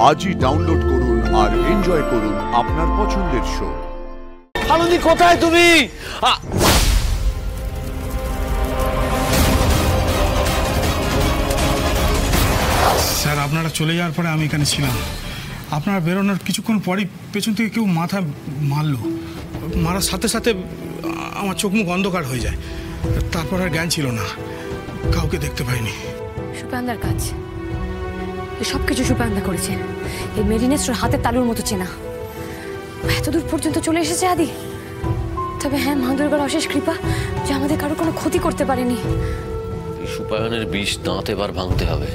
আজই ডাউনলোড করুন আর এনজয় করুন আপনার পছন্দের শো। আনন্দি কোথায় তুমি? স্যার আপনারা চলে যাওয়ার পরে আমি এখানে ছিলাম। আপনারা বেরোনোর কিছুক্ষণ পরই পেছন থেকে কেউ মাথা মারলো। মারার সাথে সাথে আমার চোখ মুখ অন্ধকার হয়ে যায়। তারপর আর জ্ঞান ছিল না, কাউকে দেখতে পাইনি। সুপানদার কাজ, সব কিছু সুপানদা করেছে। এই মেরিনেস্টর হাতের তালুর মতো চেনা। এতদূর পর্যন্ত চলে এসেছে আদি। তবে হ্যাঁ, মা দুর্গার অশেষ কৃপা যে আমাদের কারো কোনো ক্ষতি করতে পারেনি। সুপায়নের বিষ দাঁত এবার ভাঙতে হবে।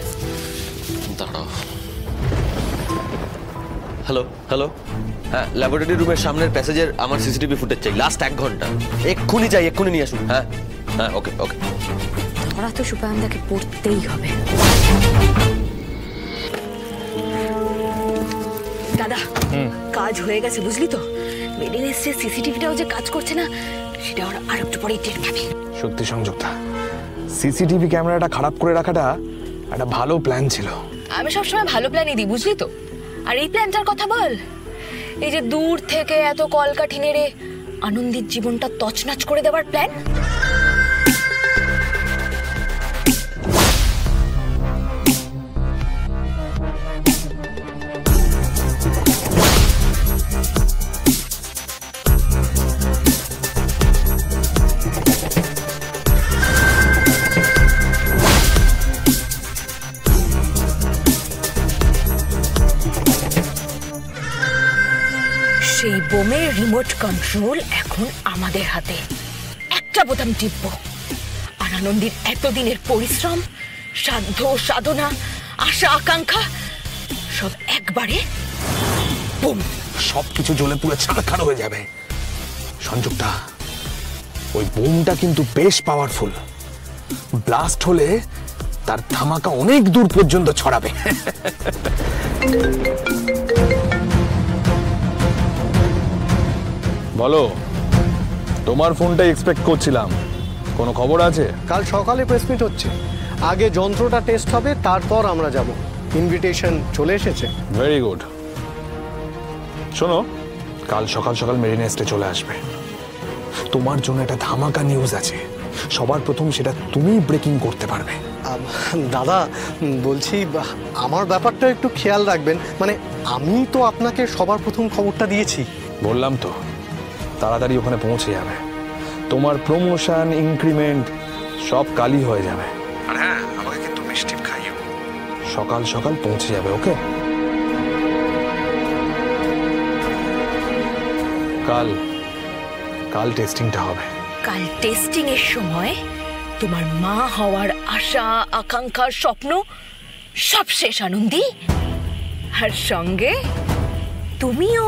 দাঁড়াও। হ্যালো হ্যালো, হ্যাঁ, ল্যাবরেটরি রুমের সামনের প্যাসেজের আমার সিসিটিভি ফুটেজ চাই, লাস্ট 1 ঘন্টা। এক্ষুনি চাই, এক্ষুনি নিয়ে আসুন। হ্যাঁ হ্যাঁ, ওকে ওকে। ওরা তো সুপানদাকে পড়তেই হবে। দাদা, কাজ হয়ে গেছে বুঝলি তো। মেরিনেস্টের সিসিটিভিটাও যে কাজ করছে না, সেটা ওরা আর একটু পরেই টের পাবে। সত্যি সংযুক্তা, সিসিটিভি ক্যামেরাটা খারাপ করে রাখাটা একটা ভালো প্ল্যান ছিল। আমি সবসময় ভালো প্ল্যানই দিই বুঝলি তো। আর এই প্ল্যানটার কথা বল, এই যে দূর থেকে এত কলকাঠি নেড়ে আনন্দিত জীবনটা তছনছ করে দেওয়ার প্ল্যান। সেই বোমের রিমোট কন্ট্রোল এখন আমাদের হাতে। একটা বোতাম টিপব আর আনন্দির এতদিনের পরিশ্রম, সাধ্য, সাধনা, আশা, আকাঙ্ক্ষা সব একবারে বুম, সবকিছু জ্বলে পুরো ছারখার হয়ে যাবে। সংযুক্তা, ওই বোমটা কিন্তু বেশ পাওয়ারফুল। ব্লাস্ট হলে তার ধামাকা অনেক দূর পর্যন্ত ছড়াবে। বলো, তোমার ফোনটা এক্সপেক্ট করছিলাম, কোনো খবর আছে? কাল সকালে প্রেস মিট হচ্ছে, আগে যন্ত্রটা টেস্ট হবে, তারপর আমরা যাব। ইনভিটেশন চলে এসেছে। Very good. শোনো, কাল সকাল সকাল মেরিনেস্টে চলে আসবে। তোমার জন্য একটা ধামাকা নিউজ আছে, সবার প্রথম সেটা তুমি ব্রেকিং করতে পারবে। দাদা বলছি, আমার ব্যাপারটা একটু খেয়াল রাখবেন। মানে আমি তো আপনাকে সবার প্রথম খবরটা দিয়েছি। বললাম তো, তাড়াতাড়ি ওখানে পৌঁছে যাবে। তোমার প্রমোশন, ইনক্রিমেন্ট সব কালই হয়ে যাবে। আর হ্যাঁ, আমাকে কিন্তু মিষ্টি খাইও। সকাল সকাল পৌঁছে যাবে, ওকে? কাল টেস্টিংটা হবে। কাল টেস্টিং এর সময় তোমার মা হওয়ার আশা, আকাঙ্ক্ষা, স্বপ্ন সব শেষ আনন্দি। আর সঙ্গে তুমিও।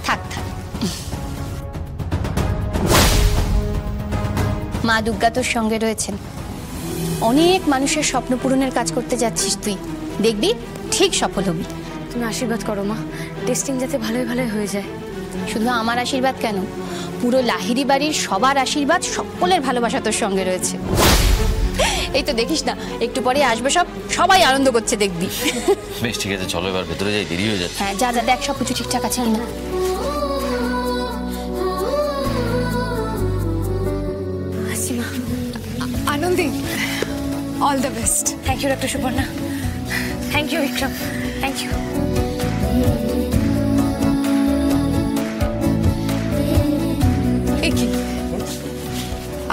থাক থাক, মা দুর্গা তোর সঙ্গে রয়েছেন। অনেক মানুষের স্বপ্ন পূরণের কাজ করতে যাচ্ছিস তুই, দেখবি ঠিক সফল হবি। তুমি আশীর্বাদ করো মা, টেস্টিং যাতে ভালোই ভালোই হয়ে যায়। শুধু আমার আশীর্বাদ কেন, পুরো লাহিড়ি বাড়ির সবার আশীর্বাদ, সকলের ভালোবাসা তোর সঙ্গে রয়েছে। এই তো দেখিস না, একটু পরে আসবে সব, সবাই আনন্দ করছে দেখবি। বেশ, ঠিক আছে, চলো এবার ভেতরে যাই, দেরি হয়ে যাচ্ছে। হ্যাঁ, যা যা, দেখ সব কিছু ঠিকঠাক আছে না। Hasima, Anandi, all the best. Thank you doctor Suparna. Thank you Vikram, thank you.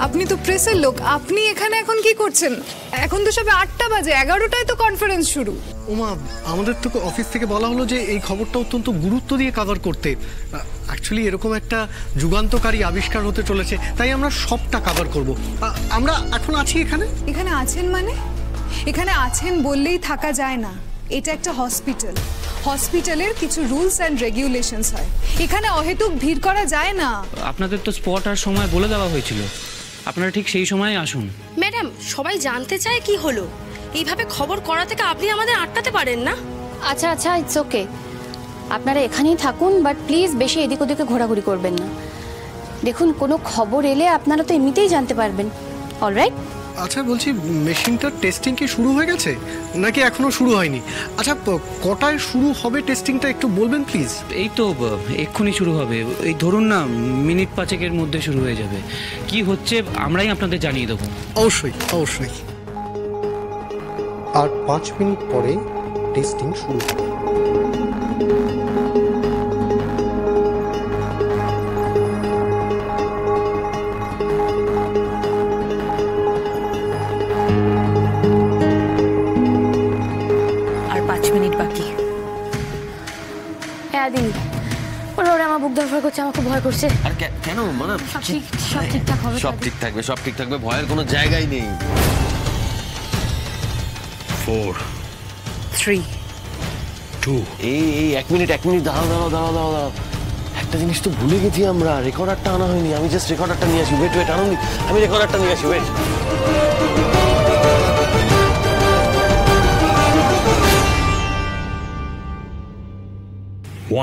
আপনি তো প্রেসের লোক, আপনি এখানে এখন কি করছেন? এখন তো সবে 8টা বাজে, 11টায় তো কনফারেন্স শুরু। ওমা, আমাদের তো অফিস থেকে বলা হলো যে এই খবরটা অত্যন্ত গুরুত্ব দিয়ে কভার করতে। অ্যাকচুয়ালি এরকম একটা যুগান্তকারী আবিষ্কার হতে চলেছে, তাই আমরা সবটা কভার করব। আমরা এখন আছি এখানে। এখানে আছেন মানে? এখানে আছেন বললেই থাকা যায় না। এটা একটা হসপিটাল, হসপিটালের কিছু রুলস অ্যান্ড রেগুলেশনস হয়। এখানে অহেতুক ভিড় করা যায় না। আপনাদের তো স্পট আর সময় বলে দেওয়া হয়েছিল, আপনারা ঠিক সেই সময় আসুন। ম্যাডাম, সবাই জানতে চায় কি হলো। এইভাবে খবর করা থেকে আপনি আমাদের আটকাতে পারেন না? আচ্ছা আচ্ছা, ইটস ওকে, আপনারা এখানেই থাকুন, বাট প্লিজ বেশি এদিক ওদিকে ঘোরাঘুরি করবেন না। দেখুন কোনো খবর এলে আপনারা তো এমনিতেই জানতে পারবেন। অলরাইট? আচ্ছা বলছি, মেশিনটার টেস্টিং কি শুরু হয়ে গেছে নাকি এখনো শুরু হয়নি? আচ্ছা কটায় শুরু হবে টেস্টিংটা একটু বলবেন প্লিজ? এই তো এক্ষুনি শুরু হবে, এই ধরুন না মিনিট 5-এর মধ্যে শুরু হয়ে যাবে। কি হচ্ছে আমরাই আপনাদের জানিয়ে দেবো। অবশ্যই অবশ্যই। আর 5 মিনিট পরে টেস্টিং শুরু হবে। আর 5 মিনিট বাকি। হ্যাঁ দিন, ওরা আমার বুক ধরফর করছে, আমার খুব ভয় করছে। আর কেন মানে সব ঠিকঠাক হবে। সব ঠিক থাকবে, সব ঠিক থাকবে, ভয়ের কোনো জায়গাই নেই। 4 3 2 এই 1 মিনিট দাঁড়াও। একটা জিনিস তো ভুলে গেছি আমরা, রেকর্ডারটা আনা হয়নি। আমি জাস্ট রেকর্ডারটা নিয়ে আসি। ওয়েট আনন্দি, আমি রেকর্ডারটা নিয়ে আসি। ওয়েট।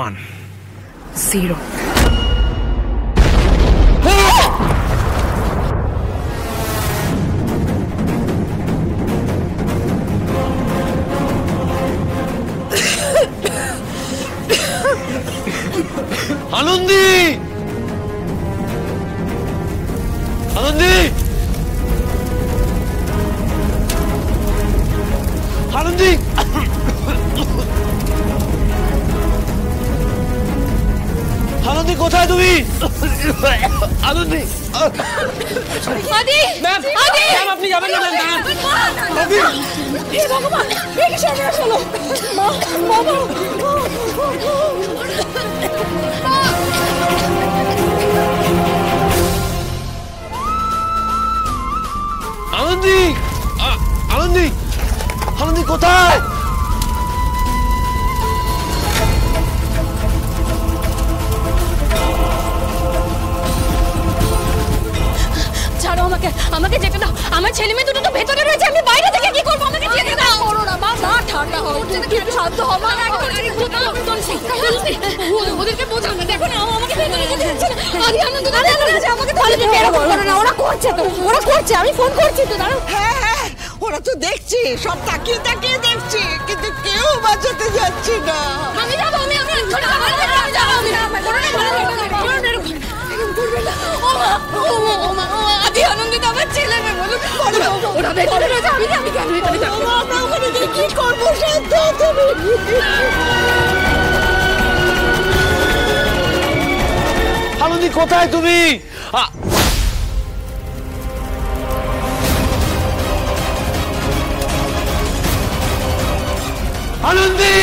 1 0 আনন্দি, আনন্দি, আনন্দি, আনন্দি কোথায় তুমি? আনন্দি, আদি ম্যাম, ম্যাম আপনি যাবেন না ম্যাম, দাঁড়ান। হে ভগবান, এ কি সর্বনাশ হলো? মা, বাবা, আনন্দি, আনন্দি, আনন্দি কোথায়? ছাড়ো আমাকে যেতে দাও। আমার ছেলে মেয়ে দুটো তো ভেতরে রয়েছে, আমি বাইরে থেকে কি করবো? আমাকে যেতে দাও। করো না মা, ঠান্ডা হও, একটু শান্ত হও মা। ওদেরকে বোঝাও না, দেখো না আমাকে ভেতরে যেতে দিচ্ছে না। আদি আনন্দ আমাকে তাহলে বের করো না। ওরা করছে তো, ওরা করছে, আমি ফোন করছি তো। দাঁড়াও। হ্যাঁ ওরা তো দেখছি, সব তাকিয়ে তাকিয়ে দেখছি, কিন্তু কেউ বাঁচাতে যাচ্ছে না। আমি যাবো, আমি আদি আনন্দিত আমার ছেলে মেয়ে বলুন, ওরা ভেতরে রয়েছে, আমি কেন এখানে যাবো? আমরা ওখানে গিয়ে কি করবো? শান্ত তুমি। আনন্দি কোথায় তুমি? আনন্দি,